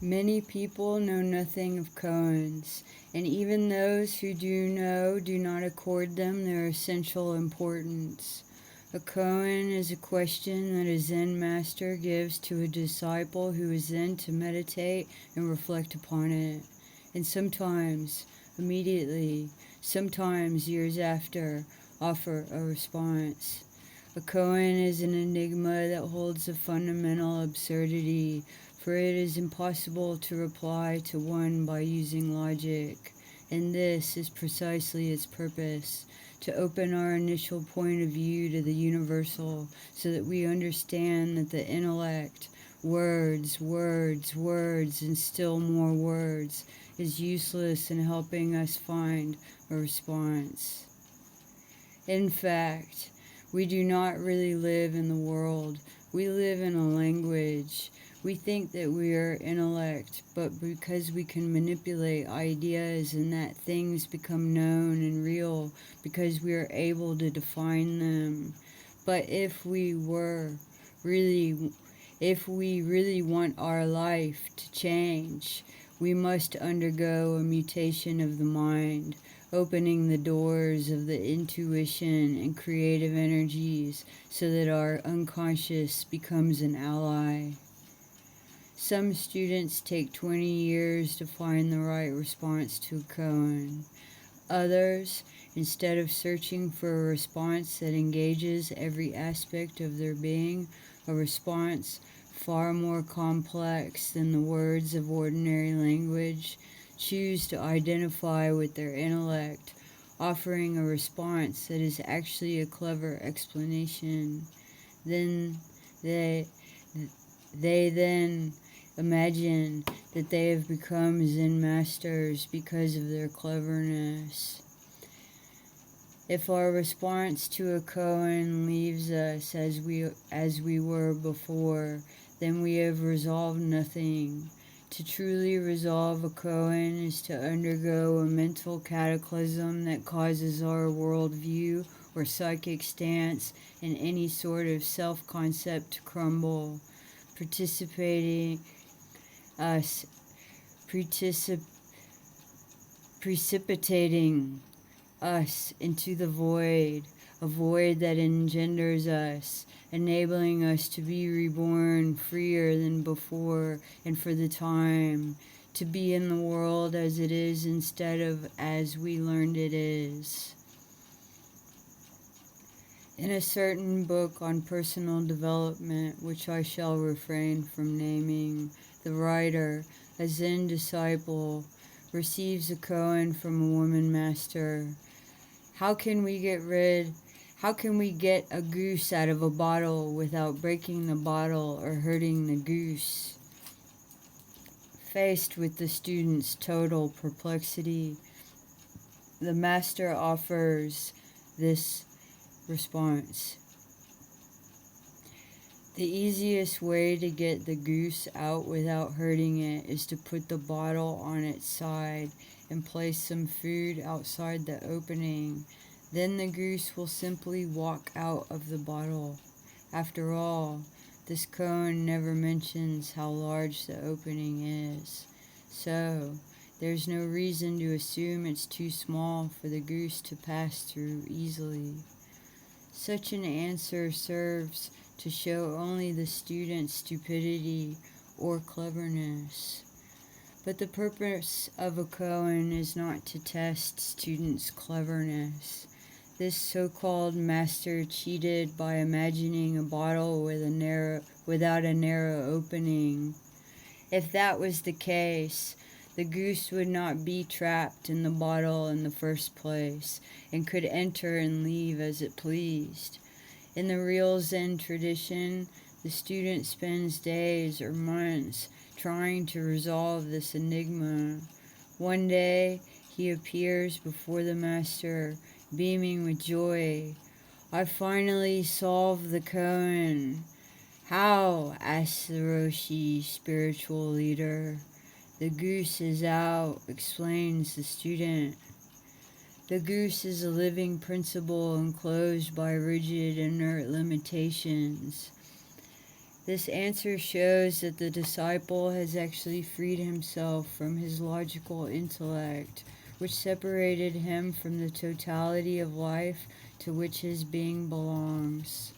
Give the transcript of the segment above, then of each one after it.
Many people know nothing of koans, and even those who do know do not accord them their essential importance. A koan is a question that a Zen master gives to a disciple who is then to meditate and reflect upon it, and sometimes immediately, sometimes years after, offer a response. A koan is an enigma that holds a fundamental absurdity, for it is impossible to reply to one by using logic, and this is precisely its purpose, to open our initial point of view to the universal, so that we understand that the intellect, words, words, words, and still more words, is useless in helping us find a response. In fact, we do not really live in the world. We live in a language. We think that we are intellect, but because we can manipulate ideas and that things become known and real because we are able to define them. But really, if we really want our life to change, we must undergo a mutation of the mind, opening the doors of the intuition and creative energies so that our unconscious becomes an ally. Some students take 20 years to find the right response to a koan. Others, instead of searching for a response that engages every aspect of their being, a response far more complex than the words of ordinary language, choose to identify with their intellect, offering a response that is actually a clever explanation. Then they, they then imagine that they have become Zen masters because of their cleverness. If our response to a koan leaves us as we were before, then we have resolved nothing. To truly resolve a koan is to undergo a mental cataclysm that causes our worldview or psychic stance and any sort of self-concept to crumble, participating us, precipitating us into the void, a void that engenders us, enabling us to be reborn freer than before and for the time, to be in the world as it is instead of as we learned it is. In a certain book on personal development, which I shall refrain from naming, the writer, a Zen disciple, receives a koan from a woman master. How can we get a goose out of a bottle without breaking the bottle or hurting the goose? Faced with the student's total perplexity, the master offers this response. The easiest way to get the goose out without hurting it is to put the bottle on its side and place some food outside the opening. Then the goose will simply walk out of the bottle. After all, this koan never mentions how large the opening is. So, there's no reason to assume it's too small for the goose to pass through easily. Such an answer serves to show only the student's stupidity or cleverness. But the purpose of a koan is not to test students' cleverness. This so-called master cheated by imagining a bottle without a narrow opening. If that was the case, the goose would not be trapped in the bottle in the first place and could enter and leave as it pleased. In the real Zen tradition, the student spends days or months trying to resolve this enigma. One day, he appears before the master, beaming with joy. I finally solved the koan. How? Asks the Roshi spiritual leader. The goose is out, explains the student. The goose is a living principle enclosed by rigid, inert limitations. This answer shows that the disciple has actually freed himself from his logical intellect, which separated him from the totality of life to which his being belongs.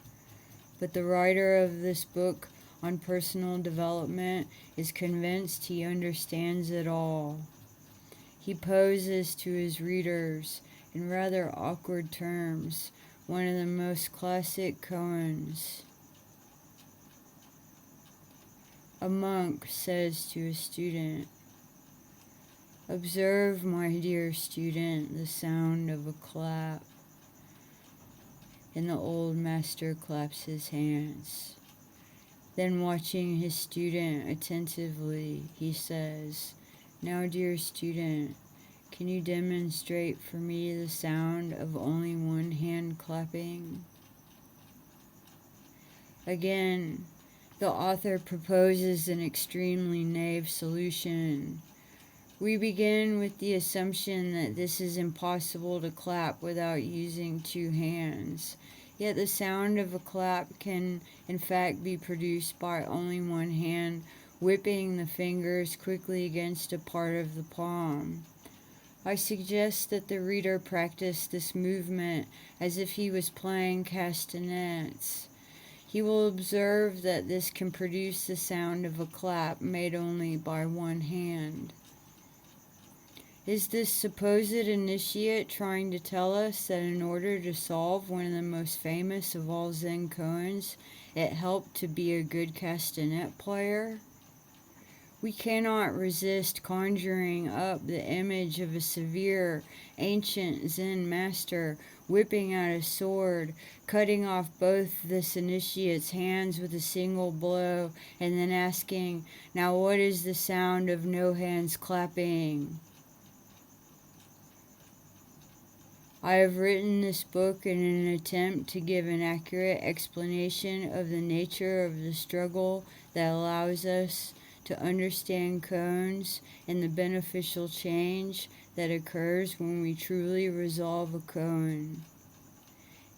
But the writer of this book on personal development is convinced he understands it all. He poses to his readers, in rather awkward terms, one of the most classic koans. A monk says to a student, "Observe, my dear student, the sound of a clap." And the old master claps his hands. Then, watching his student attentively, he says, "Now, dear student, can you demonstrate for me the sound of only one hand clapping?" Again, the author proposes an extremely naive solution. We begin with the assumption that this is impossible to clap without using two hands. Yet the sound of a clap can in fact be produced by only one hand whipping the fingers quickly against a part of the palm. I suggest that the reader practice this movement as if he was playing castanets. He will observe that this can produce the sound of a clap made only by one hand. Is this supposed initiate trying to tell us that in order to solve one of the most famous of all Zen koans, it helped to be a good castanet player? We cannot resist conjuring up the image of a severe, ancient Zen master whipping out a sword, cutting off both this initiate's hands with a single blow, and then asking, "Now what is the sound of no hands clapping?" I have written this book in an attempt to give an accurate explanation of the nature of the struggle that allows us to understand koans and the beneficial change that occurs when we truly resolve a koan.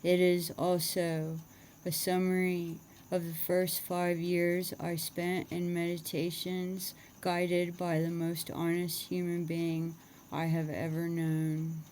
It is also a summary of the first 5 years I spent in meditations guided by the most honest human being I have ever known.